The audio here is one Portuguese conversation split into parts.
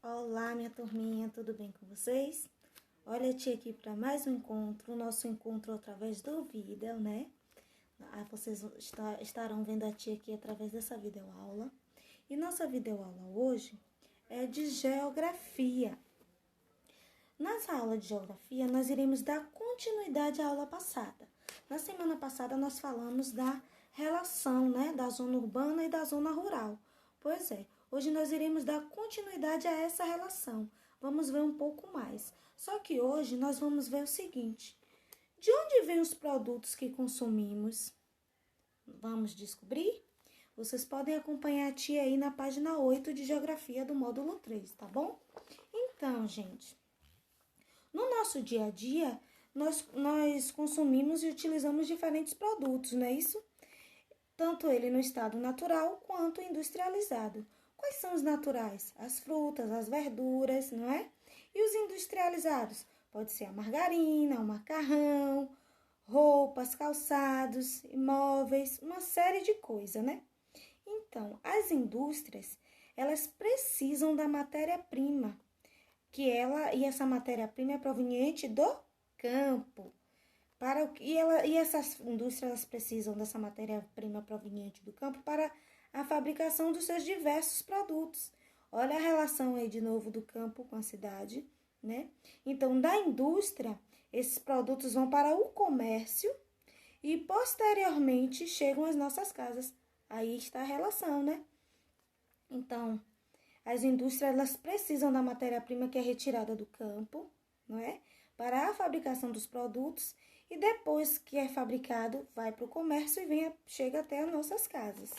Olá, minha turminha, tudo bem com vocês? Olha a tia aqui para mais um encontro, o nosso encontro através do vídeo, né? Vocês estarão vendo a tia aqui através dessa videoaula. E nossa videoaula hoje é de geografia. Nessa aula de geografia, nós iremos dar continuidade à aula passada. Na semana passada, nós falamos da relação, né, da zona urbana e da zona rural. Pois é, hoje nós iremos dar continuidade a essa relação. Vamos ver um pouco mais. Só que hoje nós vamos ver o seguinte: de onde vêm os produtos que consumimos? Vamos descobrir? Vocês podem acompanhar a tia aí na página 8 de Geografia do módulo 3, tá bom? Então, gente, no nosso dia a dia, nós consumimos e utilizamos diferentes produtos, não é isso? Tanto ele no estado natural quanto industrializado. Quais são os naturais? As frutas, as verduras, não é? E os industrializados? Pode ser a margarina, o macarrão, roupas, calçados, imóveis, uma série de coisas, né? Então, as indústrias, elas precisam da matéria-prima, e essa matéria-prima é proveniente do campo. E essas indústrias elas precisam dessa matéria-prima proveniente do campo para a fabricação dos seus diversos produtos. Olha a relação aí de novo do campo com a cidade, né? Então, da indústria, esses produtos vão para o comércio e posteriormente chegam às nossas casas. Aí está a relação, né? Então, as indústrias elas precisam da matéria-prima que é retirada do campo, não é? Para a fabricação dos produtos e depois que é fabricado, vai para o comércio e chega até as nossas casas.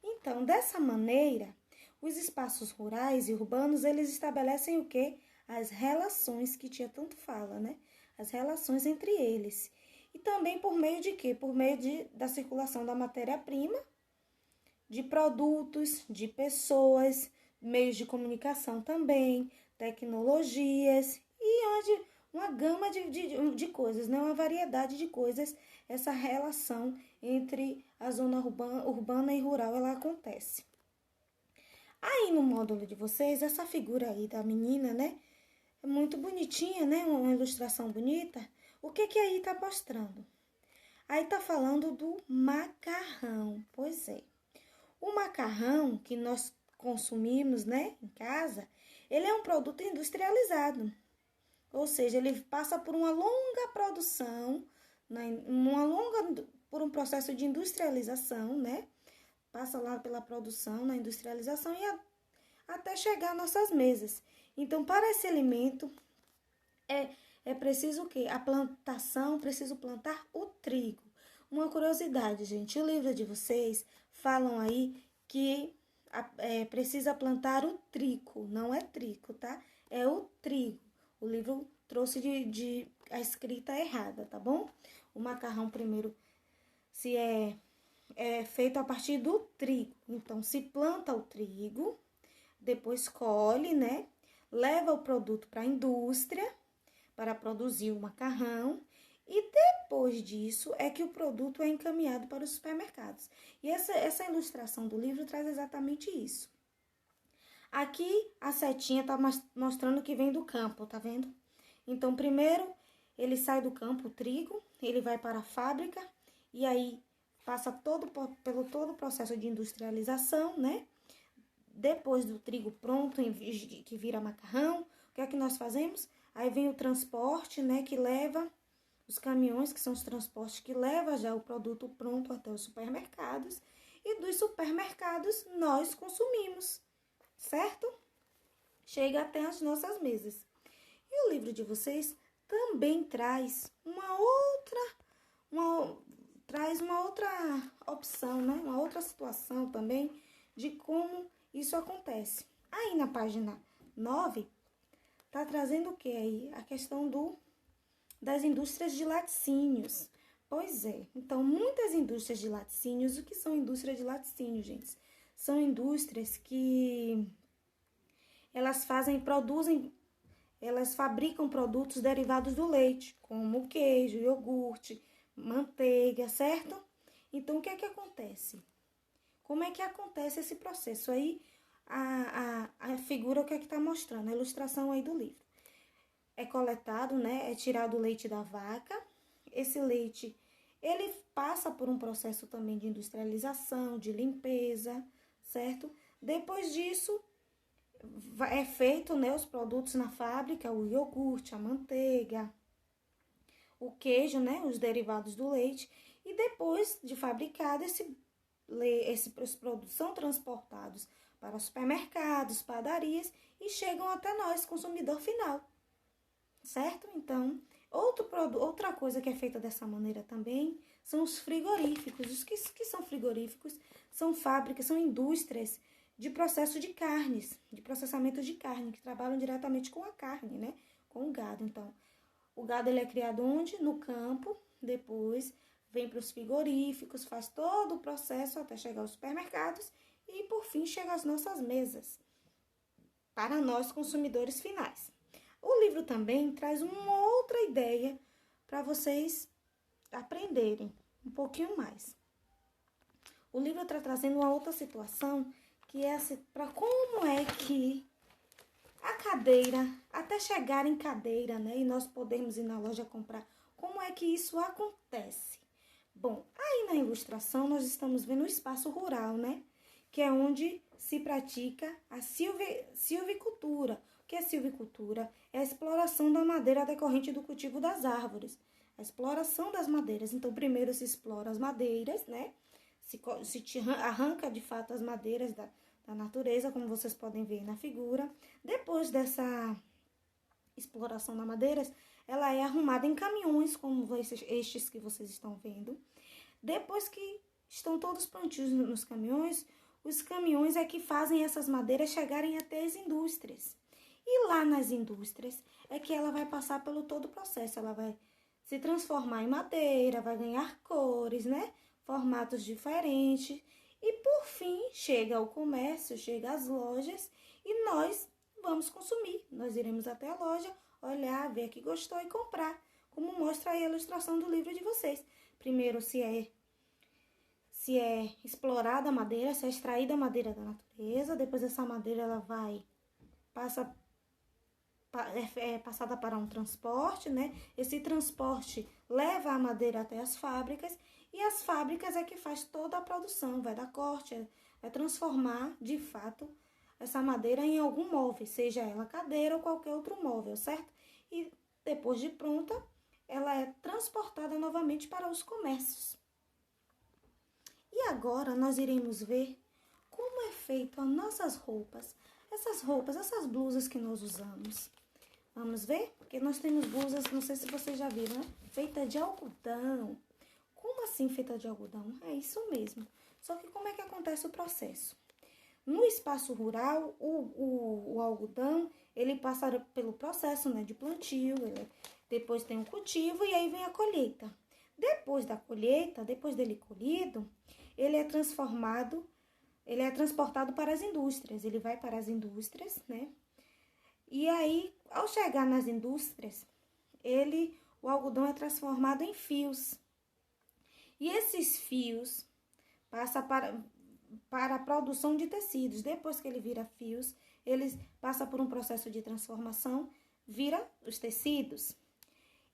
Então, dessa maneira, os espaços rurais e urbanos, eles estabelecem o quê? As relações que tia tanto fala, né? As relações entre eles. E também por meio de quê? Por meio da circulação da matéria-prima, de produtos, de pessoas, meios de comunicação também, tecnologias e onde uma gama de coisas, né? Uma variedade de coisas, essa relação entre a zona urbana e rural, ela acontece. Aí no módulo de vocês, essa figura aí da menina, né? É muito bonitinha, né? Uma ilustração bonita. O que aí tá mostrando? Aí tá falando do macarrão, pois é. O macarrão que nós consumimos, né, em casa, ele é um produto industrializado. Ou seja, ele passa por uma longa produção, por um processo de industrialização, né? Passa lá pela produção, na industrialização e até chegar às nossas mesas. Então, para esse alimento, é preciso o quê? A plantação, preciso plantar o trigo. Uma curiosidade, gente, o livro de vocês falam aí que precisa plantar o trigo, não é trigo, tá? É o trigo. O livro trouxe a escrita errada, tá bom? O macarrão primeiro é feito a partir do trigo. Então, se planta o trigo, depois colhe, né? Leva o produto para a indústria para produzir o macarrão e depois disso é que o produto é encaminhado para os supermercados. E essa ilustração do livro traz exatamente isso. Aqui a setinha está mostrando que vem do campo, tá vendo? Então, primeiro ele sai do campo, o trigo, ele vai para a fábrica e aí passa pelo todo o processo de industrialização, né? Depois do trigo pronto, que vira macarrão, o que é que nós fazemos? Aí vem o transporte, né, que leva os caminhões, que são os transportes que levam já o produto pronto até os supermercados. E dos supermercados nós consumimos, certo? Chega até as nossas mesas. E o livro de vocês também traz uma outra opção, né? Uma outra situação também de como isso acontece. Aí na página 9, tá trazendo o que aí? A questão das indústrias de laticínios. Pois é, então muitas indústrias de laticínios, o que são indústrias de laticínio, gente? São indústrias que elas fabricam produtos derivados do leite, como queijo, iogurte, manteiga, certo? Então, o que é que acontece? Como é que acontece esse processo? Aí, a figura, o que é que está mostrando, a ilustração aí do livro. É coletado, né? É tirado o leite da vaca. Esse leite, ele passa por um processo também de industrialização, de limpeza, certo? Depois disso, é feito, né, os produtos na fábrica, o iogurte, a manteiga, o queijo, né, os derivados do leite. E depois de fabricado, esses produtos são transportados para supermercados, padarias e chegam até nós, consumidor final, certo? Então, outra coisa que é feita dessa maneira também são os frigoríficos. Os que são frigoríficos são fábricas, são indústrias de processo de carnes, de processamento de carne, que trabalham diretamente com a carne, né? Com o gado. Então, o gado ele é criado onde? No campo, depois vem para os frigoríficos, faz todo o processo até chegar aos supermercados e, por fim, chega às nossas mesas, para nós consumidores finais. O livro também traz uma outra ideia para vocês aprenderem um pouquinho mais. O livro está trazendo uma outra situação, que é para como é que a cadeira, até chegar em cadeira, né, e nós podemos ir na loja comprar, como é que isso acontece? Bom, aí na ilustração nós estamos vendo o espaço rural, né, que é onde se pratica a silvicultura. O que é silvicultura? É a exploração da madeira decorrente do cultivo das árvores. A exploração das madeiras. Então, primeiro se explora as madeiras, né? Se arranca de fato as madeiras da natureza, como vocês podem ver na figura. Depois dessa exploração das madeiras, ela é arrumada em caminhões, como estes que vocês estão vendo. Depois que estão todos prontinhos nos caminhões, os caminhões é que fazem essas madeiras chegarem até as indústrias. E lá nas indústrias é que ela vai passar pelo todo o processo. Ela vai se transformar em madeira, vai ganhar cores, né? Formatos diferentes. E por fim, chega ao comércio, chega às lojas e nós vamos consumir. Nós iremos até a loja, olhar, ver que gostou e comprar. Como mostra aí a ilustração do livro de vocês. Primeiro, se é explorada a madeira, se é extraída a madeira da natureza. Depois essa madeira ela é passada para um transporte, né? Esse transporte leva a madeira até as fábricas e as fábricas é que faz toda a produção, vai dar corte, vai transformar de fato essa madeira em algum móvel, seja ela cadeira ou qualquer outro móvel, certo? E depois de pronta, ela é transportada novamente para os comércios. E agora nós iremos ver como é feito as nossas roupas, essas blusas que nós usamos. Vamos ver? Porque nós temos blusas, não sei se vocês já viram, né? Feita de algodão. Como assim feita de algodão? É isso mesmo. Só que como é que acontece o processo? No espaço rural, o algodão, ele passa pelo processo, né, de plantio, depois tem o cultivo e aí vem a colheita. Depois da colheita, depois dele colhido, ele é transportado para as indústrias. Ele vai para as indústrias, né? E aí, ao chegar nas indústrias, o algodão é transformado em fios. E esses fios passam para a produção de tecidos. Depois que ele vira fios, ele passa por um processo de transformação, vira os tecidos.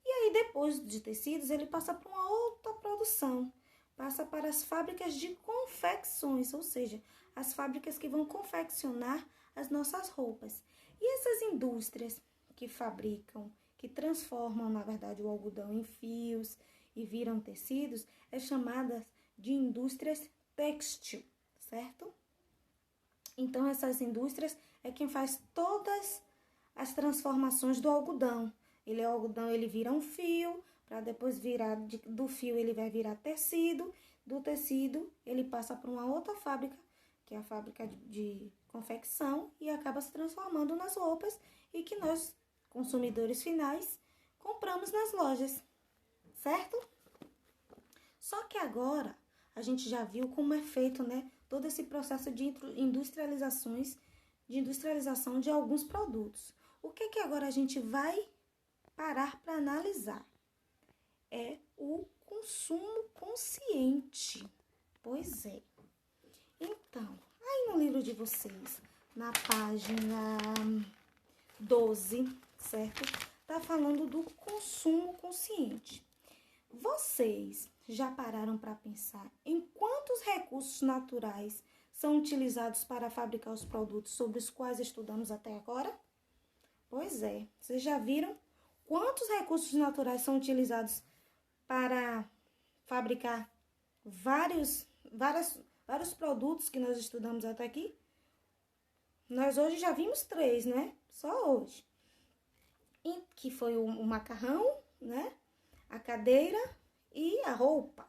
E aí, depois de tecidos, ele passa para uma outra produção. Passa para as fábricas de confecções, ou seja, as fábricas que vão confeccionar as nossas roupas. E essas indústrias que fabricam, que transformam, na verdade, o algodão em fios e viram tecidos, é chamada de indústrias têxtil, certo? Então, essas indústrias é quem faz todas as transformações do algodão. O algodão ele vira um fio, para depois do fio ele vai virar tecido, do tecido ele passa para uma outra fábrica, que é a fábrica de confecção, e acaba se transformando nas roupas e que nós, consumidores finais, compramos nas lojas, certo? Só que agora a gente já viu como é feito, né, todo esse processo de industrialização de alguns produtos. O que agora a gente vai parar para analisar? É o consumo consciente. Pois é. Então, aí no livro de vocês, na página 12, certo? Tá falando do consumo consciente. Vocês já pararam para pensar em quantos recursos naturais são utilizados para fabricar os produtos sobre os quais estudamos até agora? Pois é, vocês já viram quantos recursos naturais são utilizados para fabricar vários produtos que nós estudamos até aqui? Nós hoje já vimos 3, né? Só hoje. Que foi o macarrão, né? A cadeira e a roupa.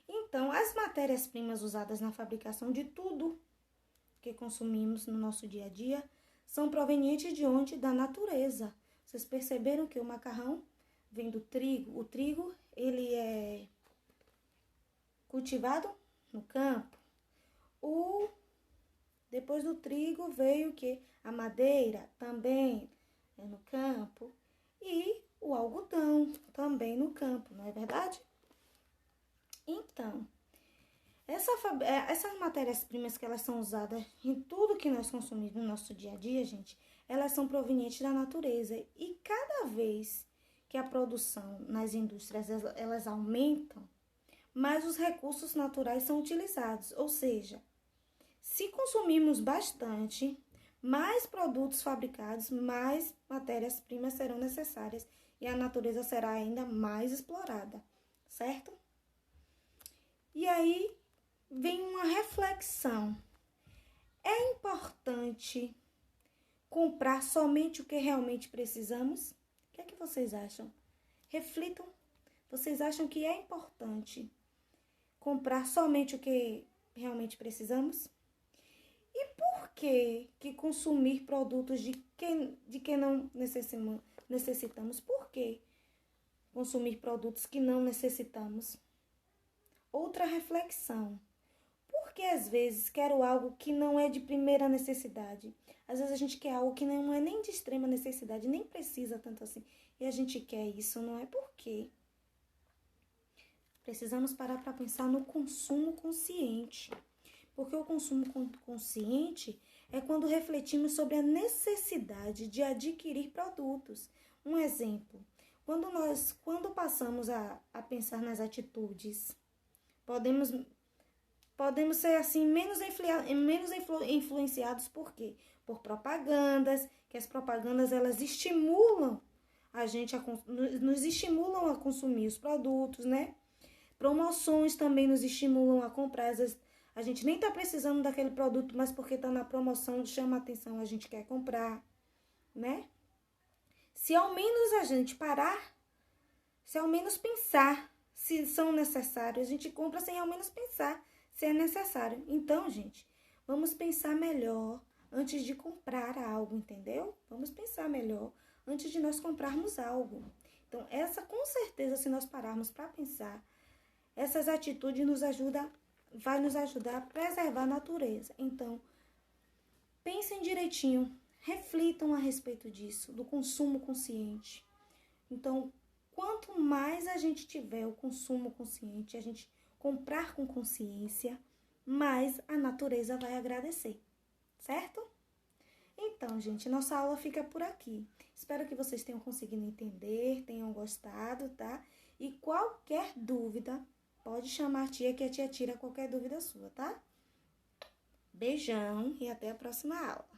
Então, as matérias-primas usadas na fabricação de tudo que consumimos no nosso dia a dia são provenientes de onde? Da natureza. Vocês perceberam que o macarrão vem do trigo? O trigo, ele é cultivado no campo. Depois do trigo veio o quê? A madeira também é no campo. E o algodão também no campo, não é verdade? Então, essas matérias-primas que elas são usadas em tudo que nós consumimos no nosso dia a dia, gente, elas são provenientes da natureza. E cada vez que a produção nas indústrias elas aumentam, mais os recursos naturais são utilizados. Ou seja, se consumirmos bastante, mais produtos fabricados, mais matérias-primas serão necessárias e a natureza será ainda mais explorada, certo? E aí vem uma reflexão. É importante comprar somente o que realmente precisamos? O que é que vocês acham? Reflitam. Vocês acham que é importante comprar somente o que realmente precisamos? E por que consumir produtos de que não necessitamos? Por que consumir produtos que não necessitamos? Outra reflexão. Porque às vezes quero algo que não é de primeira necessidade. Às vezes a gente quer algo que não é nem de extrema necessidade, nem precisa tanto assim. E a gente quer isso, não é? Por quê? Precisamos parar para pensar no consumo consciente. Porque o consumo consciente é quando refletimos sobre a necessidade de adquirir produtos. Um exemplo, quando passamos a pensar nas atitudes, podemos ser assim menos influenciados por quê? Por propagandas, que as propagandas elas estimulam a gente, nos estimulam a consumir os produtos, né? Promoções também nos estimulam a comprar. Às vezes a gente nem está precisando daquele produto, mas porque está na promoção, chama a atenção, a gente quer comprar, né? Se ao menos a gente parar, se ao menos pensar se são necessários, a gente compra sem ao menos pensar se é necessário. Então, gente, vamos pensar melhor antes de comprar algo, entendeu? Vamos pensar melhor antes de nós comprarmos algo. Então, com certeza, se nós pararmos para pensar, essas atitudes vai nos ajudar a preservar a natureza. Então, pensem direitinho, reflitam a respeito disso, do consumo consciente. Então, quanto mais a gente tiver o consumo consciente, a gente comprar com consciência, mais a natureza vai agradecer, certo? Então, gente, nossa aula fica por aqui. Espero que vocês tenham conseguido entender, tenham gostado, tá? E qualquer dúvida, pode chamar a tia, que a tia tira qualquer dúvida sua, tá? Beijão e até a próxima aula.